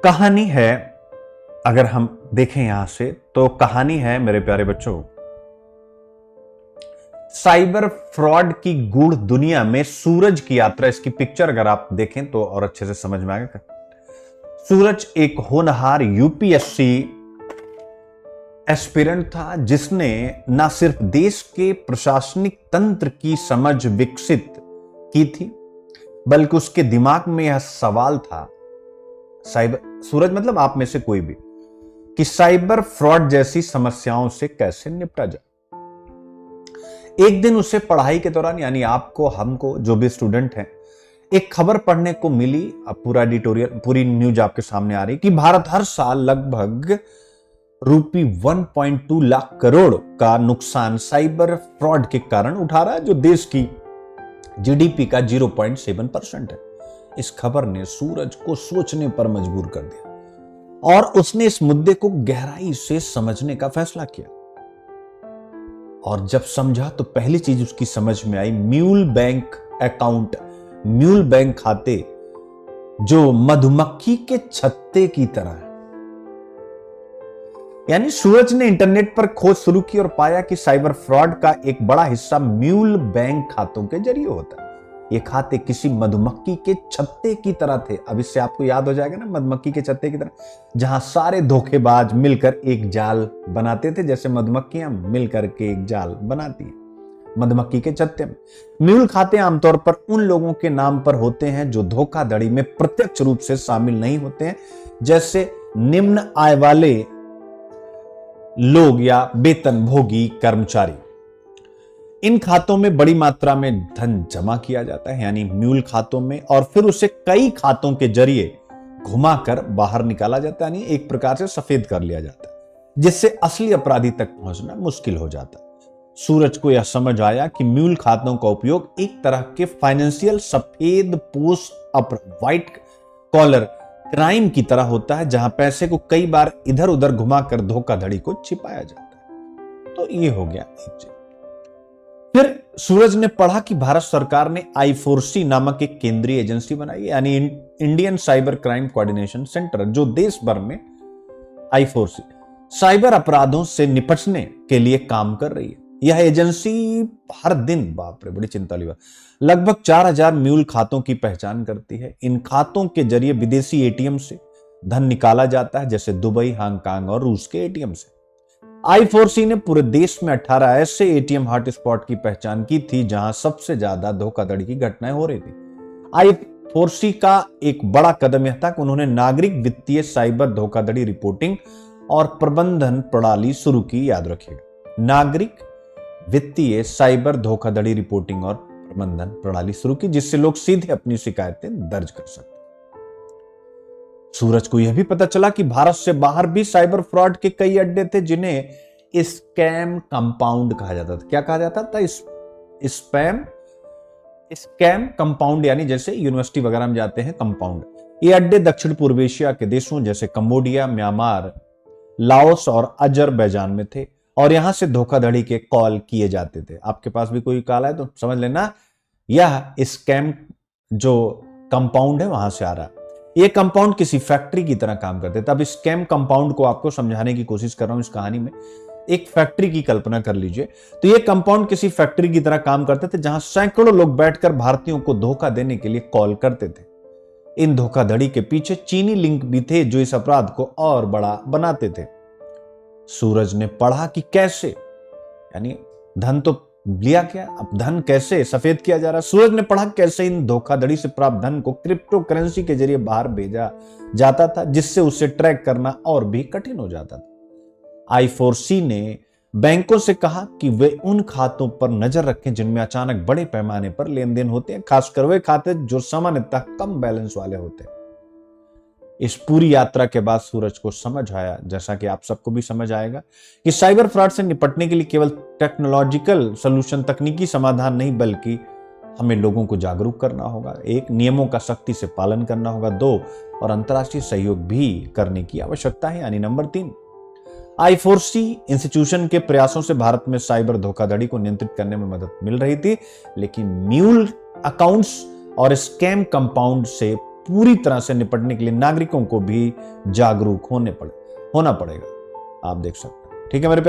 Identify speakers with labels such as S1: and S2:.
S1: कहानी है, अगर हम देखें यहां से तो कहानी है मेरे प्यारे बच्चों, साइबर फ्रॉड की गूढ़ दुनिया में सूरज की यात्रा। इसकी पिक्चर अगर आप देखें तो और अच्छे से समझ में आएगा। सूरज एक होनहार यूपीएससी एस्पिरेंट था जिसने न सिर्फ देश के प्रशासनिक तंत्र की समझ विकसित की थी, बल्कि उसके दिमाग में यह सवाल था, साइबर सूरज मतलब आप में से कोई भी, कि साइबर फ्रॉड जैसी समस्याओं से कैसे निपटा जाए। एक दिन उसे पढ़ाई के दौरान, यानी आपको, हमको, जो भी स्टूडेंट हैं, एक खबर पढ़ने को मिली। अब पूरा एडिटोरियल, पूरी न्यूज आपके सामने आ रही कि भारत हर साल लगभग रूपी 1.2 लाख करोड़ का नुकसान साइबर फ्रॉड के कारण उठा रहा है, जो देश की जीडीपी का 0.7% है। इस खबर ने सूरज को सोचने पर मजबूर कर दिया और उसने इस मुद्दे को गहराई से समझने का फैसला किया। और जब समझा तो पहली चीज उसकी समझ में आई, mule bank account, mule bank खाते जो मधुमक्खी के छत्ते की तरह है। यानी सूरज ने इंटरनेट पर खोज शुरू की और पाया कि साइबर फ्रॉड का एक बड़ा हिस्सा म्यूल बैंक खातों के जरिए होता है। ये खाते किसी मधुमक्खी के छत्ते की तरह थे। अब इससे आपको याद हो जाएगा ना, मधुमक्खी के छत्ते की तरह, जहां सारे धोखेबाज मिलकर एक जाल बनाते थे, जैसे मधुमक्खियां मिलकर के एक जाल बनाती हैं मधुमक्खी के छत्ते में। म्यूल खाते आमतौर पर उन लोगों के नाम पर होते हैं जो धोखाधड़ी में प्रत्यक्ष रूप से शामिल नहीं होते हैं, जैसे निम्न आय वाले लोग या वेतनभोगी कर्मचारी। इन खातों में बड़ी मात्रा में धन जमा किया जाता है, यानी म्यूल खातों में, और फिर उसे कई खातों के जरिए घुमाकर बाहर निकाला जाता है, यानी एक प्रकार से सफेद कर लिया जाता है, जिससे असली अपराधी तक पहुंचना मुश्किल हो जाता है। सूरज को यह समझ आया कि म्यूल खातों का उपयोग एक तरह के फाइनेंशियल सफेद पोश व्हाइट कॉलर क्राइम की तरह होता है, जहां पैसे को कई बार इधर उधर घुमाकर धोखाधड़ी को छिपाया जाता है। तो ये हो गया एक चीज। फिर सूरज ने पढ़ा कि भारत सरकार ने I4C नामक एक केंद्रीय एजेंसी बनाई, यानी Indian cyber crime coordination centre, जो देश भर में I4C साइबर अपराधों से निपटने के लिए काम कर रही है। यह एजेंसी हर दिन, बाप रे बड़ी चिंता वाली बात, लगभग 4000 म्यूल खातों की पहचान करती है। इन खातों के जरिए विदेशी एटीएम से धन निकाला जाता है, जैसे दुबई, हांगकांग और रूस के एटीएम से। I4C ने पूरे देश में 18 ऐसे एटीएम हॉटस्पॉट की पहचान की थी जहां सबसे ज्यादा धोखाधड़ी की घटनाएं हो रही थी। I4C का एक बड़ा कदम यह था कि उन्होंने नागरिक वित्तीय साइबर धोखाधड़ी रिपोर्टिंग और प्रबंधन प्रणाली शुरू की। याद रखिएगा, नागरिक वित्तीय साइबर धोखाधड़ी रिपोर्टिंग और प्रबंधन प्रणाली शुरू की, जिससे लोग सीधे अपनी शिकायतें दर्ज कर सकते। सूरज को यह भी पता चला कि भारत से बाहर भी साइबर फ्रॉड के कई अड्डे थे, जिन्हें स्कैम कंपाउंड कहा जाता था। क्या कहा जाता था? स्कैम कंपाउंड, यानी जैसे यूनिवर्सिटी वगैरह में जाते हैं कंपाउंड। ये अड्डे दक्षिण पूर्व एशिया के देशों जैसे कंबोडिया, म्यांमार, लाओस और अजरबैजान में थे, और यहां से धोखाधड़ी के कॉल किए जाते थे। आपके पास भी कोई कॉल है तो समझ लेना यह स्कैम जो कंपाउंड है वहां से आ रहा है। यह कंपाउंड किसी फैक्ट्री की तरह काम करते थे। अब स्कैम कंपाउंड को आपको समझाने की कोशिश कर रहा हूं इस कहानी में। एक फैक्ट्री की कल्पना कर लीजिए। तो यह कंपाउंड किसी फैक्ट्री की तरह काम करते थे, जहां सैकड़ों लोग बैठकर भारतीयों को धोखा देने के लिए कॉल करते थे। इन धोखाधड़ी के पीछे चीनी लिंक भी थे, जो इस अपराध को और बड़ा बनाते थे। सूरज ने पढ़ा कि कैसे, यानी धन तो लिया क्या, अब धन कैसे सफेद किया जा रहा है। सूरज ने पढ़ा कैसे इन धोखाधड़ी से प्राप्त धन को क्रिप्टो करेंसी के जरिए बाहर भेजा जाता था, जिससे उसे ट्रैक करना और भी कठिन हो जाता था। I4C ने बैंकों से कहा कि वे उन खातों पर नजर रखें जिनमें अचानक बड़े पैमाने पर लेन देन होते हैं, खासकर वे खाते जो सामान्यतः कम बैलेंस वाले होते हैं। इस पूरी यात्रा के बाद सूरज को समझ आया, जैसा कि आप सबको भी समझ आएगा, कि साइबर फ्रॉड से निपटने के लिए केवल टेक्नोलॉजिकल सॉल्यूशन, तकनीकी समाधान नहीं, बल्कि हमें लोगों को जागरूक करना होगा। एक, नियमों का सख्ती से पालन करना होगा। 2, और अंतर्राष्ट्रीय सहयोग भी करने की आवश्यकता है, यानी नंबर 3। I4C इंस्टीट्यूशन के प्रयासों से भारत में साइबर धोखाधड़ी को नियंत्रित करने में मदद मिल रही थी, लेकिन म्यूल अकाउंट्स और स्कैम कंपाउंड से पूरी तरह से निपटने के लिए नागरिकों को भी जागरूक होना पड़ेगा। आप देख सकते हैं। ठीक है मेरे प्यारे